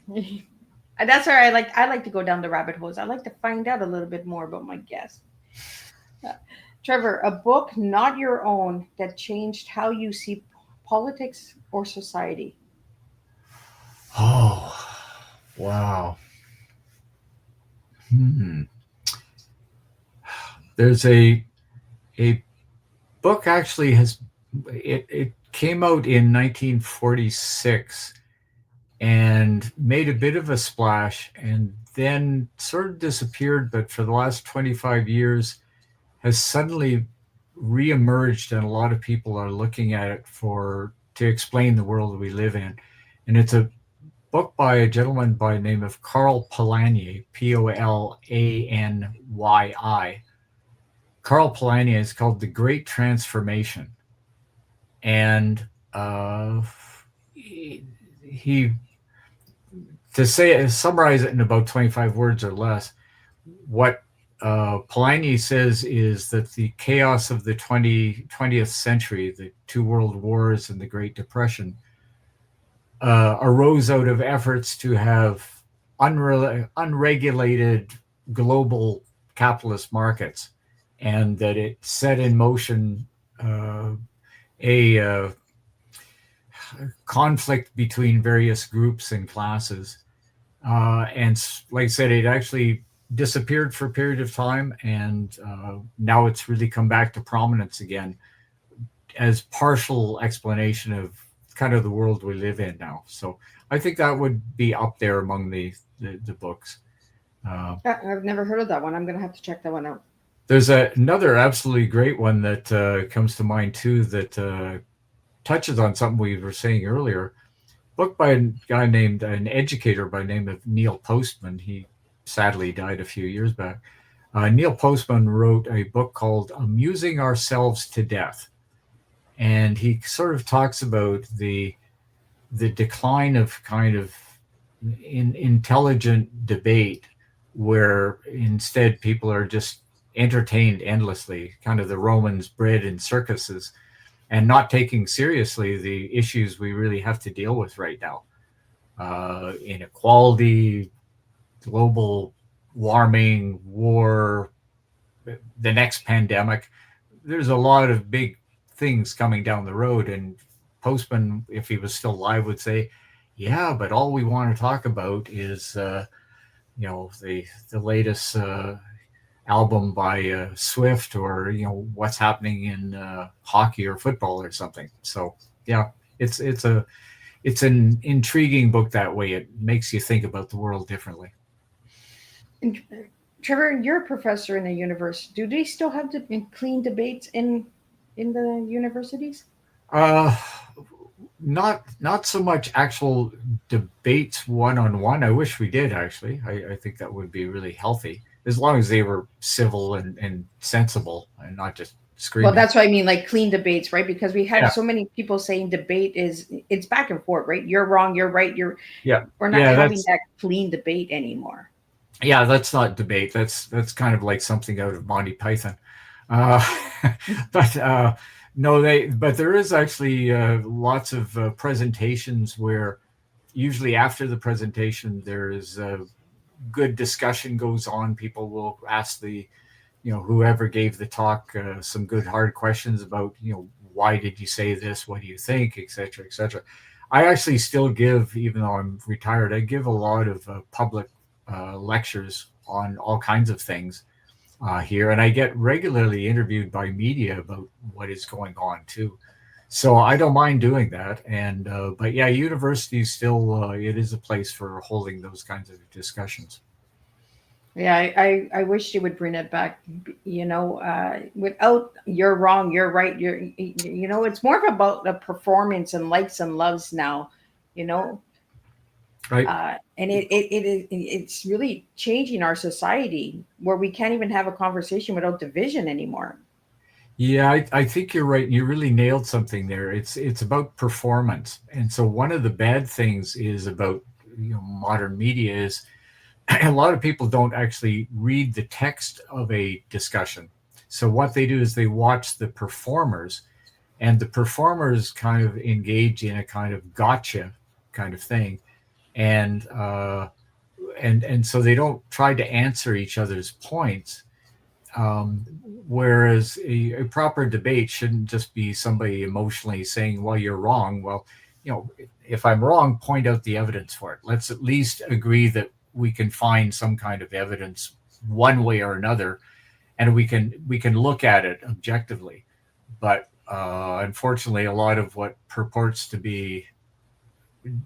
And that's where I like to go down the rabbit holes. I like to find out a little bit more about my guests. Uh, Trevor, a book not your own that changed how you see politics or society. Oh, wow. Hmm. There's a book actually it came out in 1946 and made a bit of a splash, and then sort of disappeared, but for the last 25 years has suddenly reemerged, and a lot of people are looking at it to explain the world we live in. And it's a book by a gentleman by the name of Karl Polanyi, Polanyi. Karl Polanyi is called The Great Transformation. And he to summarize it in about 25 words or less, what Polanyi says is that the chaos of the 20th century, the two world wars and the Great Depression, arose out of efforts to have unregulated global capitalist markets, and that it set in motion a conflict between various groups and classes. And like I said, it actually disappeared for a period of time, and now it's really come back to prominence again as partial explanation of kind of the world we live in now. So I think that would be up there among the books. I've never heard of that one. I'm going to have to check that one out. There's another absolutely great one that comes to mind too, that touches on something we were saying earlier. Book by a guy named, an educator by the name of Neil Postman. He sadly died a few years back. Neil Postman wrote a book called Amusing Ourselves to Death. And he sort of talks about the decline of kind of intelligent debate where instead people are just entertained endlessly, kind of the Romans bred in circuses, and not taking seriously the issues we really have to deal with right now. Inequality, global warming, war, the next pandemic. There's a lot of big things coming down the road. And Postman, if he was still alive, would say, yeah, but all we want to talk about is, the latest album by Swift, or, what's happening in hockey or football or something. So, yeah, it's an intriguing book that way. It makes you think about the world differently. And, Trevor, you're a professor in a university. Do they still have clean debates in the universities? Not so much actual debates one-on-one. I wish we did, actually. I think that would be really healthy, as long as they were civil and sensible and not just screaming. Well, that's what I mean, like clean debates, right? Because we had so many people saying debate it's back and forth, right? You're wrong, you're right, we're not having that clean debate anymore. Yeah, that's not debate. That's kind of like something out of Monty Python. But there is actually lots of presentations where usually after the presentation there is good discussion goes on. People will ask whoever gave the talk some good hard questions about, why did you say this? What do you think? Et cetera, et cetera. I actually still give, even though I'm retired, I give a lot of public lectures on all kinds of things here, and I get regularly interviewed by media about what is going on too. So I don't mind doing that. And but yeah, universities still it is a place for holding those kinds of discussions. Yeah, I wish they would bring it back. Without you're wrong, you're right. It's more about the performance and likes and loves now. Right. And it's really changing our society, where we can't even have a conversation without division anymore. Yeah, I think you're right. You really nailed something there. It's about performance. And so one of the bad things is about modern media is a lot of people don't actually read the text of a discussion. So what they do is they watch the performers, and the performers kind of engage in a kind of gotcha kind of thing. And so they don't try to answer each other's points. Whereas a proper debate shouldn't just be somebody emotionally saying, well, you're wrong. Well, if I'm wrong, point out the evidence for it. Let's at least agree that we can find some kind of evidence one way or another, and we can look at it objectively. But unfortunately, a lot of what purports to be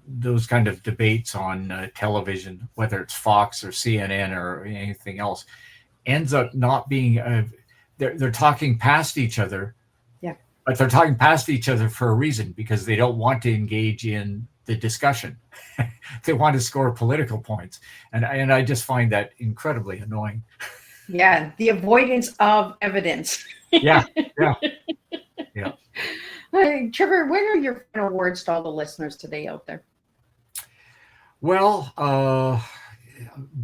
those kind of debates on television, whether it's Fox or CNN or anything else, ends up not being they're talking past each other. Yeah. But they're talking past each other for a reason, because they don't want to engage in the discussion. They want to score political points. And I just find that incredibly annoying. Yeah, the avoidance of evidence. Yeah. Trevor, what are your final words to all the listeners today out there? Well,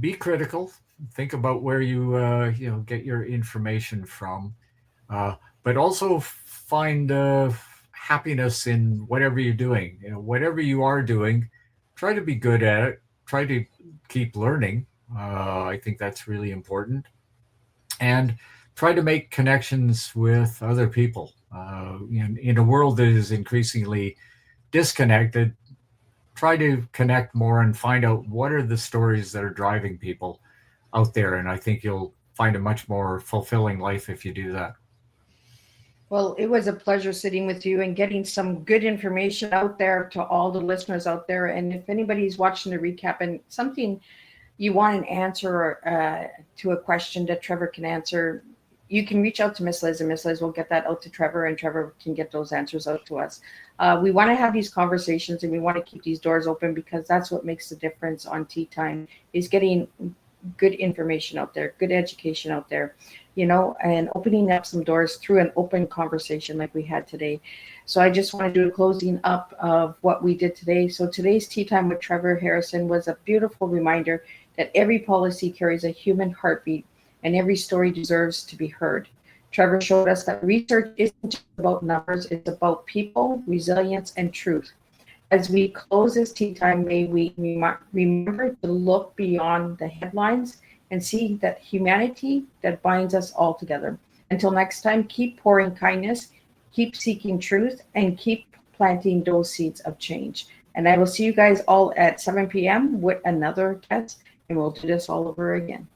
be critical. Think about where you get your information from, but also find happiness in whatever you're doing. Whatever you are doing, try to be good at it. Try to keep learning. I think that's really important, and try to make connections with other people. In a world that is increasingly disconnected, try to connect more and find out what are the stories that are driving people out there. And I think you'll find a much more fulfilling life if you do that. Well, it was a pleasure sitting with you and getting some good information out there to all the listeners out there. And if anybody's watching the recap and something you want an answer to a question that Trevor can answer, you can reach out to Miss Liz, and Miss Liz will get that out to Trevor, and Trevor can get those answers out to us. We want to have these conversations, and we want to keep these doors open, because that's what makes the difference on Tea Time, is getting good information out there, good education out there, and opening up some doors through an open conversation like we had today. So I just want to do a closing up of what we did today. So today's Tea Time with Trevor Harrison was a beautiful reminder that every policy carries a human heartbeat and every story deserves to be heard. Trevor showed us that research isn't just about numbers, it's about people, resilience, and truth. As we close this tea time, may we remember to look beyond the headlines and see that humanity that binds us all together. Until next time, keep pouring kindness, keep seeking truth, and keep planting those seeds of change. And I will see you guys all at 7 p.m. with another guest, and we'll do this all over again.